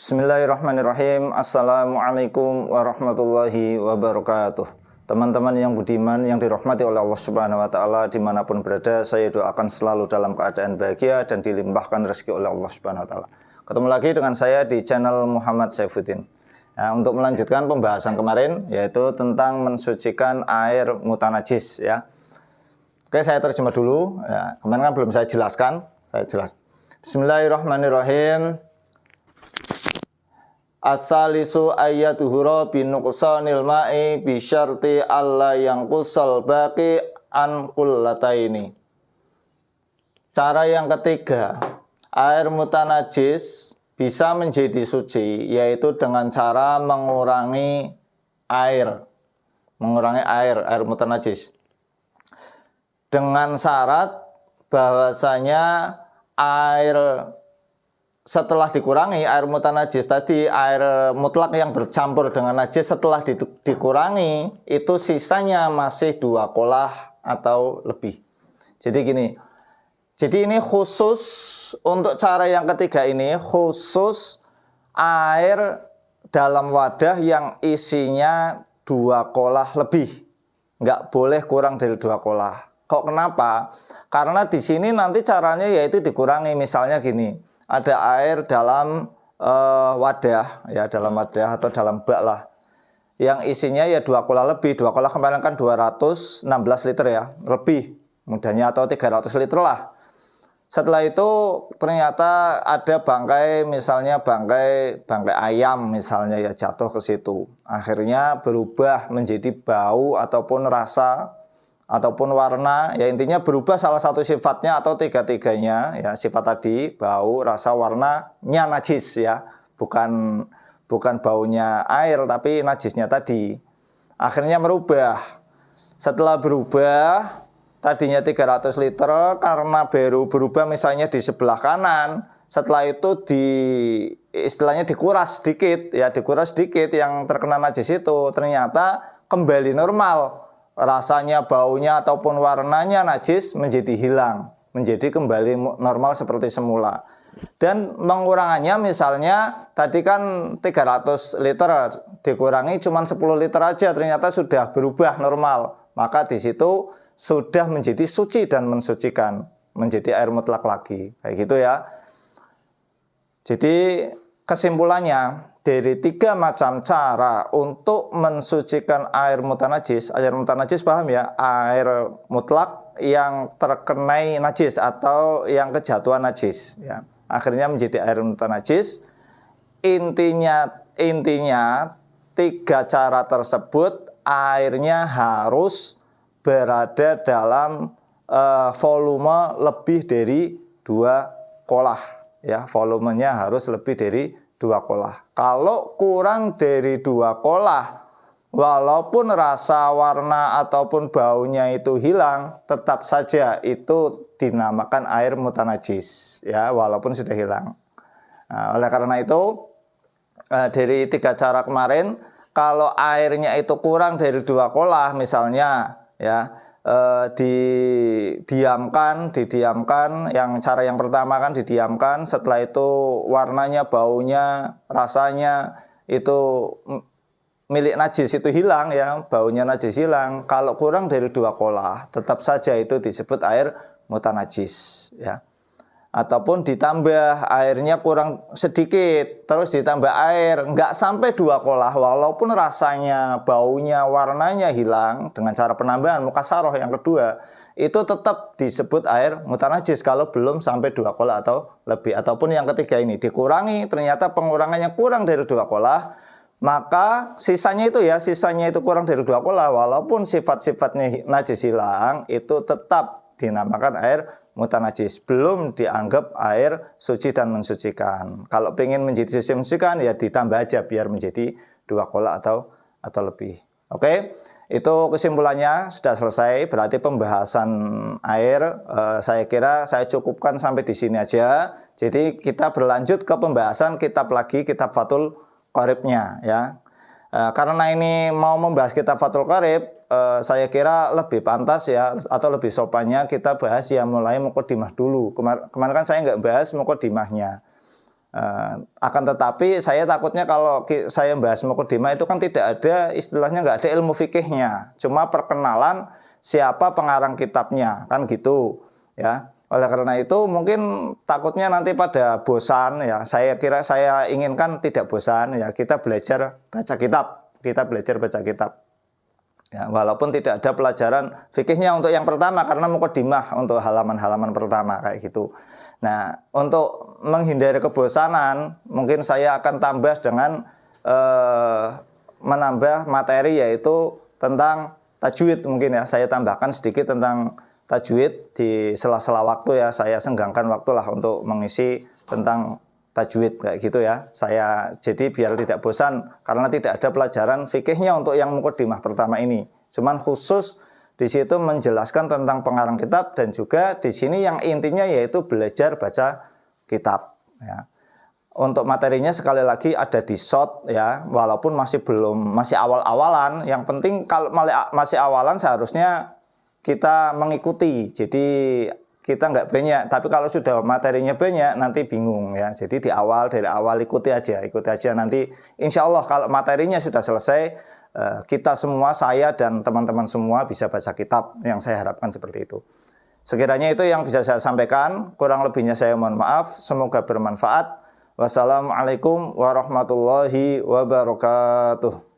Bismillahirrahmanirrahim. Assalamualaikum warahmatullahi wabarakatuh. Teman-teman yang budiman, yang dirahmati oleh Allah Subhanahu wa Ta'ala, dimanapun berada, saya doakan selalu dalam keadaan bahagia dan dilimpahkan rezeki oleh Allah Subhanahu wa Ta'ala. Ketemu lagi dengan saya di channel Muhammad Saifuddin. Nah, untuk melanjutkan pembahasan kemarin, yaitu tentang mensucikan air mutanajis, ya. Oke, saya terjemah dulu. Ya, kemarin kan belum saya jelaskan. Saya jelas. Bismillahirrahmanirrahim. As-salisu ayyatuhura binuqsanil ma'i bisyarti alla yang kusal baqi an kullataini. Cara yang ketiga, air mutanajis bisa menjadi suci, yaitu dengan cara mengurangi air mutanajis. Dengan syarat bahwasanya air setelah dikurangi, air mutanajis tadi, air mutlak yang bercampur dengan najis, setelah dikurangi, itu sisanya masih 2 kolah atau lebih. Jadi gini, jadi ini khusus untuk cara yang ketiga ini, khusus air dalam wadah yang isinya 2 kolah lebih. Nggak boleh kurang dari 2 kolah. Kok kenapa? Karena di sini nanti caranya yaitu dikurangi, misalnya gini. Ada air dalam wadah, ya dalam wadah atau dalam bak lah, yang isinya ya 2 kolah lebih. 2 kolah kemarin kan 216 liter ya, lebih mudahnya, atau 300 liter lah. Setelah itu ternyata ada bangkai, misalnya bangkai ayam misalnya ya, jatuh ke situ. Akhirnya berubah menjadi bau ataupun rasa ataupun warna, ya intinya berubah salah satu sifatnya atau tiga-tiganya, ya sifat tadi, bau, rasa, warnanya najis ya, bukan baunya air tapi najisnya tadi. Akhirnya merubah. Setelah berubah, tadinya 300 liter karena baru berubah misalnya di sebelah kanan, setelah itu istilahnya dikuras sedikit yang terkena najis itu, ternyata kembali normal. Rasanya, baunya, ataupun warnanya najis menjadi hilang, menjadi kembali normal seperti semula. Dan mengurangannya misalnya tadi kan 300 liter dikurangi cuma 10 liter aja, ternyata sudah berubah normal. Maka di situ sudah menjadi suci dan mensucikan, menjadi air mutlak lagi. Kayak gitu ya. Jadi kesimpulannya, dari 3 macam cara untuk mensucikan air mutanajis. Air mutanajis paham ya? Air mutlak yang terkenai najis atau yang kejatuhan najis ya. Akhirnya menjadi air mutanajis. Intinya 3 cara tersebut airnya harus berada dalam volume lebih dari 2 kolah ya. Volumenya harus lebih dari 2 kolah. Kalau kurang dari 2 kolah, walaupun rasa, warna, ataupun baunya itu hilang, tetap saja itu dinamakan air mutanajis, ya, walaupun sudah hilang. Nah, oleh karena itu, dari 3 cara kemarin, kalau airnya itu kurang dari 2 kolah, misalnya, ya, didiamkan, yang cara yang pertama kan didiamkan, setelah itu warnanya, baunya, rasanya itu milik najis itu hilang ya, baunya najis hilang. Kalau kurang dari 2 kolah, tetap saja itu disebut air mutanajis ya. Ataupun ditambah airnya kurang sedikit, terus ditambah air, nggak sampai 2 kolah, walaupun rasanya, baunya, warnanya hilang, dengan cara penambahan mukasaroh yang kedua, itu tetap disebut air mutanajis kalau belum sampai 2 kolah atau lebih. Ataupun yang ketiga ini, dikurangi, ternyata pengurangannya kurang dari 2 kolah, maka sisanya itu kurang dari 2 kolah, walaupun sifat-sifatnya najis hilang, itu tetap dinamakan air mutanajis, belum dianggap air suci dan mensucikan. Kalau pengen menjadi suci mensucikan, ya ditambah aja biar menjadi 2 kolah atau lebih. Oke, itu kesimpulannya sudah selesai. Berarti pembahasan air saya kira saya cukupkan sampai di sini aja. Jadi kita berlanjut ke pembahasan kitab Fathul Qoribnya ya. Karena ini mau membahas kitab Fathul Qorib, saya kira lebih pantas ya, atau lebih sopannya kita bahas yang mulai muqaddimah dulu. Kemarin kan saya nggak bahas muqaddimahnya. Akan tetapi saya takutnya kalau saya bahas mukadimah itu kan tidak ada istilahnya, nggak ada ilmu fikihnya, cuma perkenalan siapa pengarang kitabnya kan gitu ya. Oleh karena itu mungkin takutnya nanti pada bosan ya. Saya kira saya inginkan tidak bosan ya, kita belajar baca kitab, ya, walaupun tidak ada pelajaran fikihnya untuk yang pertama karena mukadimah untuk halaman-halaman pertama kayak gitu. Nah, untuk menghindari kebosanan, mungkin saya akan tambah dengan menambah materi yaitu tentang tajwid mungkin ya. Saya tambahkan sedikit tentang tajwid di sela-sela waktu ya. Saya senggangkan waktulah untuk mengisi tentang tajwid kayak gitu ya. Saya jadi biar tidak bosan karena tidak ada pelajaran fikihnya untuk yang mukadimah pertama ini. Cuman khusus di situ menjelaskan tentang pengarang kitab dan juga di sini yang intinya yaitu belajar baca kitab ya. Untuk materinya sekali lagi ada di short ya, walaupun masih awal-awalan. Yang penting kalau masih awalan seharusnya kita mengikuti. Jadi kita nggak banyak, tapi kalau sudah materinya banyak nanti bingung ya. Jadi dari awal ikuti aja nanti insya Allah kalau materinya sudah selesai, kita semua, saya dan teman-teman semua bisa baca kitab, yang saya harapkan seperti itu. Sekiranya itu yang bisa saya sampaikan, kurang lebihnya saya mohon maaf, semoga bermanfaat. Wassalamualaikum warahmatullahi wabarakatuh.